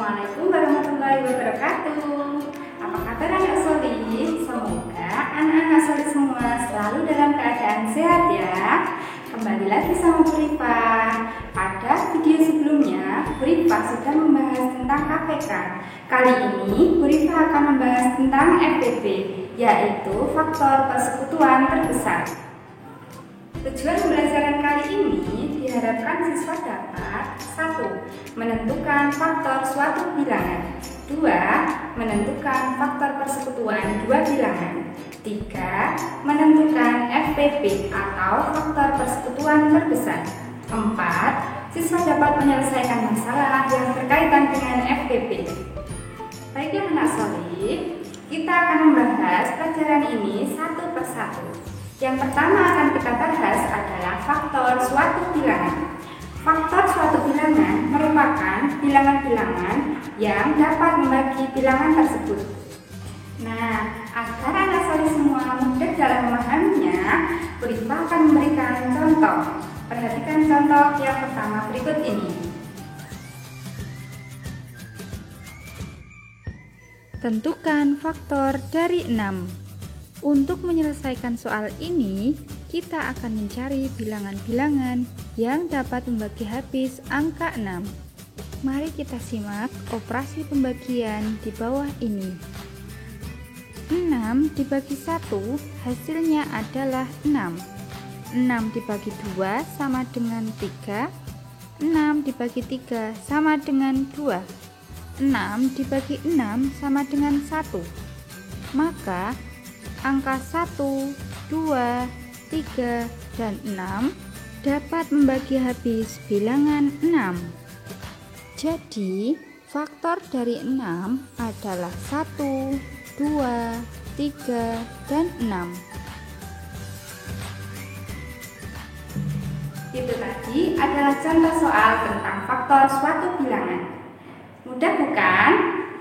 Assalamualaikum warahmatullahi wabarakatuh. Apa kabar anak solih? Semoga anak-anak solih semua selalu dalam keadaan sehat ya. Kembali lagi sama Bu Rifa. Pada video sebelumnya Bu Rifa sudah membahas tentang KPK. Kali ini Bu Rifa akan membahas tentang FPP, yaitu faktor persekutuan terbesar. Tujuan pembelajaran kali ini diharapkan siswa dapat 1. Menentukan faktor suatu bilangan, 2. Menentukan faktor persekutuan dua bilangan, 3. Menentukan FPP atau faktor persekutuan terbesar, 4. Siswa dapat menyelesaikan masalah yang berkaitan dengan FPP. Baiklah anak solih, kita akan membahas pelajaran ini satu persatu. Yang pertama akan kita bahas adalah faktor suatu bilangan. Faktor suatu bilangan merupakan bilangan-bilangan yang dapat membagi bilangan tersebut. Nah, agar anak solih semua mudah dalam memahaminya, Bu Rifa akan memberikan contoh. Perhatikan contoh yang pertama berikut ini. Tentukan faktor dari 6. Untuk menyelesaikan soal ini, kita akan mencari bilangan-bilangan yang dapat membagi habis angka 6. Mari kita simak operasi pembagian di bawah ini. 6 dibagi 1 hasilnya adalah 6. 6 dibagi 2 sama dengan 3. 6 dibagi 3 sama dengan 2. 6 dibagi 6 sama dengan 1. Maka angka 1, 2, 3, dan 6 dapat membagi habis bilangan 6. Jadi, faktor dari 6 adalah 1, 2, 3, dan 6. Itu tadi adalah contoh soal tentang faktor suatu bilangan. Mudah bukan?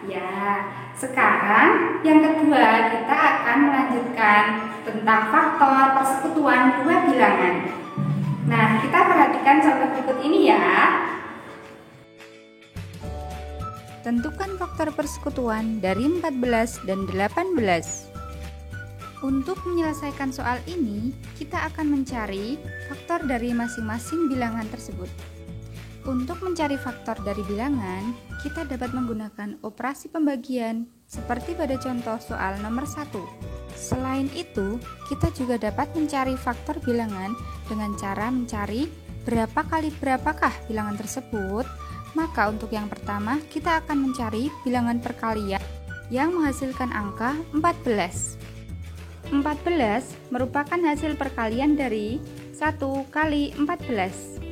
Ya, sekarang yang kedua kita akan melanjutkan tentang faktor persekutuan dua bilangan. Nah, kita perhatikan contoh berikut ini ya. Tentukan faktor persekutuan dari 14 dan 18. Untuk menyelesaikan soal ini, kita akan mencari faktor dari masing-masing bilangan tersebut. Untuk mencari faktor dari bilangan, kita dapat menggunakan operasi pembagian seperti pada contoh soal nomor 1. Selain itu, kita juga dapat mencari faktor bilangan dengan cara mencari berapa kali berapakah bilangan tersebut. Maka untuk yang pertama, kita akan mencari bilangan perkalian yang menghasilkan angka 14. 14 merupakan hasil perkalian dari 1 kali 14.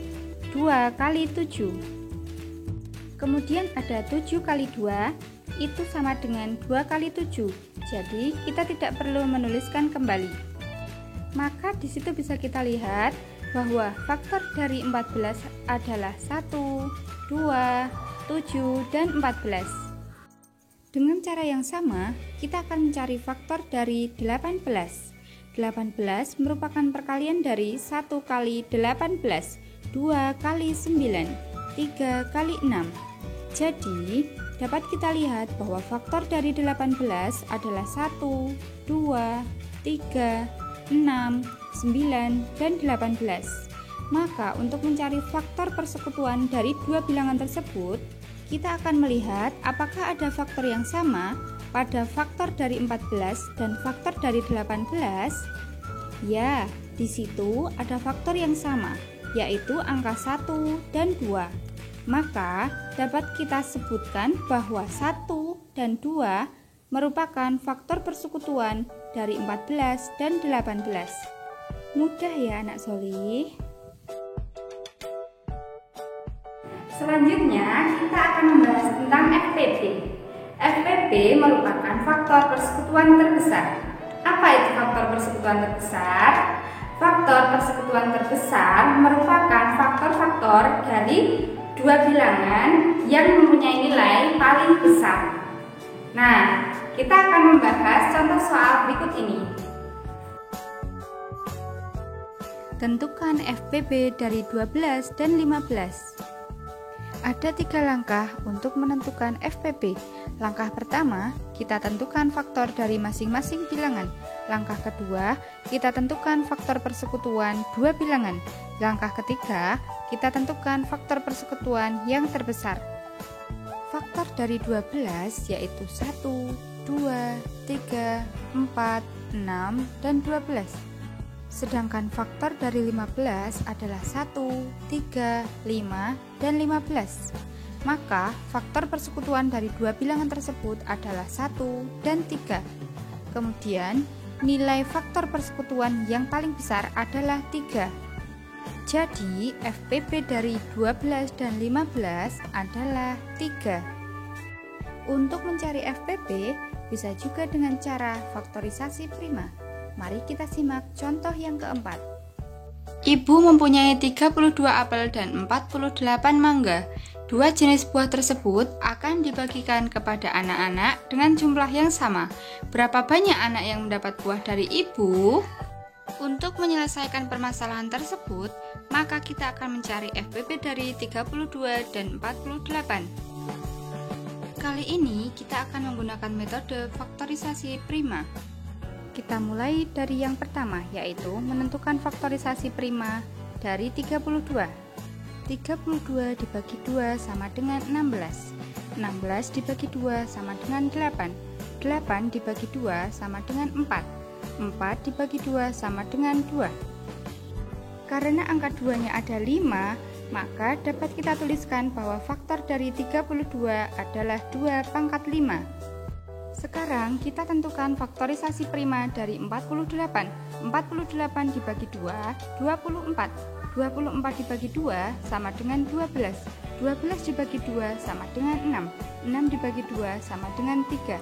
2 kali 7. Kemudian ada 7 kali 2, itu sama dengan 2 kali 7. Jadi kita tidak perlu menuliskan kembali. Maka di situ bisa kita lihat bahwa faktor dari 14 adalah 1, 2, 7, dan 14. Dengan cara yang sama, kita akan mencari faktor dari 18. 18 merupakan perkalian dari 1 kali 18. 2 kali 9, 3 kali 6. Jadi, dapat kita lihat bahwa faktor dari 18 adalah 1, 2, 3, 6, 9, dan 18. Maka, untuk mencari faktor persekutuan dari dua bilangan tersebut, kita akan melihat apakah ada faktor yang sama pada faktor dari 14 dan faktor dari 18. Ya, di situ ada faktor yang sama, yaitu angka 1 dan 2. Maka dapat kita sebutkan bahwa 1 dan 2 merupakan faktor persekutuan dari 14 dan 18. Mudah ya anak solih? Selanjutnya kita akan membahas tentang FPP. FPP merupakan faktor persekutuan terbesar. Apa itu faktor persekutuan terbesar? Faktor persekutuan terbesar merupakan faktor-faktor dari dua bilangan yang mempunyai nilai paling besar. Nah, kita akan membahas contoh soal berikut ini. Tentukan FPP dari 12 dan 15. Ada 3 langkah untuk menentukan FPP. Langkah pertama, kita tentukan faktor dari masing-masing bilangan. Langkah kedua, kita tentukan faktor persekutuan 2 bilangan. Langkah ketiga, kita tentukan faktor persekutuan yang terbesar. Faktor dari 12 yaitu 1, 2, 3, 4, 6, dan 12. Sedangkan faktor dari 15 adalah 1, 3, 5, dan 15. Maka faktor persekutuan dari 2 bilangan tersebut adalah 1 dan 3. Kemudian nilai faktor persekutuan yang paling besar adalah 3. Jadi FPP dari 12 dan 15 adalah 3. Untuk mencari FPP bisa juga dengan cara faktorisasi prima. Mari kita simak contoh yang keempat. Ibu mempunyai 32 apel dan 48 mangga. 2 jenis buah tersebut akan dibagikan kepada anak-anak dengan jumlah yang sama. Berapa banyak anak yang mendapat buah dari ibu? Untuk menyelesaikan permasalahan tersebut, maka kita akan mencari FPP dari 32 dan 48. Kali ini kita akan menggunakan metode faktorisasi prima. Kita mulai dari yang pertama, yaitu menentukan faktorisasi prima dari 32. 32 dibagi 2 sama dengan 16. 16 dibagi 2 sama dengan 8. 8 dibagi 2 sama dengan 4. 4 dibagi 2 sama dengan 2. Karena angka 2-nya ada 5, maka dapat kita tuliskan bahwa faktor dari 32 adalah 2 pangkat 5. Sekarang kita tentukan faktorisasi prima dari 48. 48 dibagi 2, 24. 24 dibagi 2 sama dengan 12. 12 dibagi 2 sama dengan 6. 6 dibagi 2 sama dengan 3.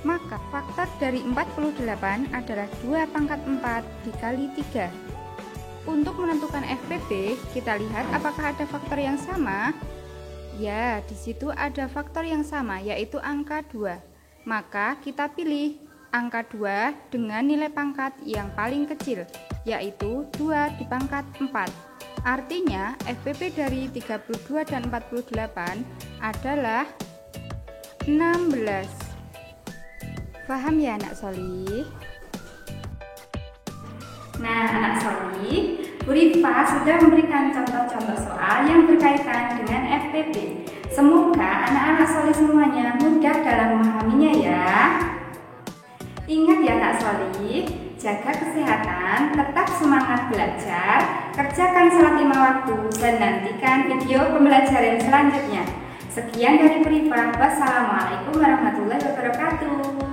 Maka faktor dari 48 adalah 2 pangkat 4 dikali 3. Untuk menentukan FPP, kita lihat apakah ada faktor yang sama. Ya, di situ ada faktor yang sama, yaitu angka 2. Maka kita pilih angka 2 dengan nilai pangkat yang paling kecil, yaitu 2 di pangkat 4. Artinya FPP dari 32 dan 48 adalah 16. Paham ya anak solih? Nah anak solih, Bu Rifa sudah memberikan contoh-contoh soal yang berkaitan dengan FPP. Semoga anak-anak solih semuanya mudah dalam memahaminya ya. Ingat ya anak solih, jaga kesehatan, tetap semangat belajar, kerjakan sholat 5 waktu, dan nantikan video pembelajaran selanjutnya. Sekian dari Bu Rifa. Wassalamualaikum warahmatullahi wabarakatuh.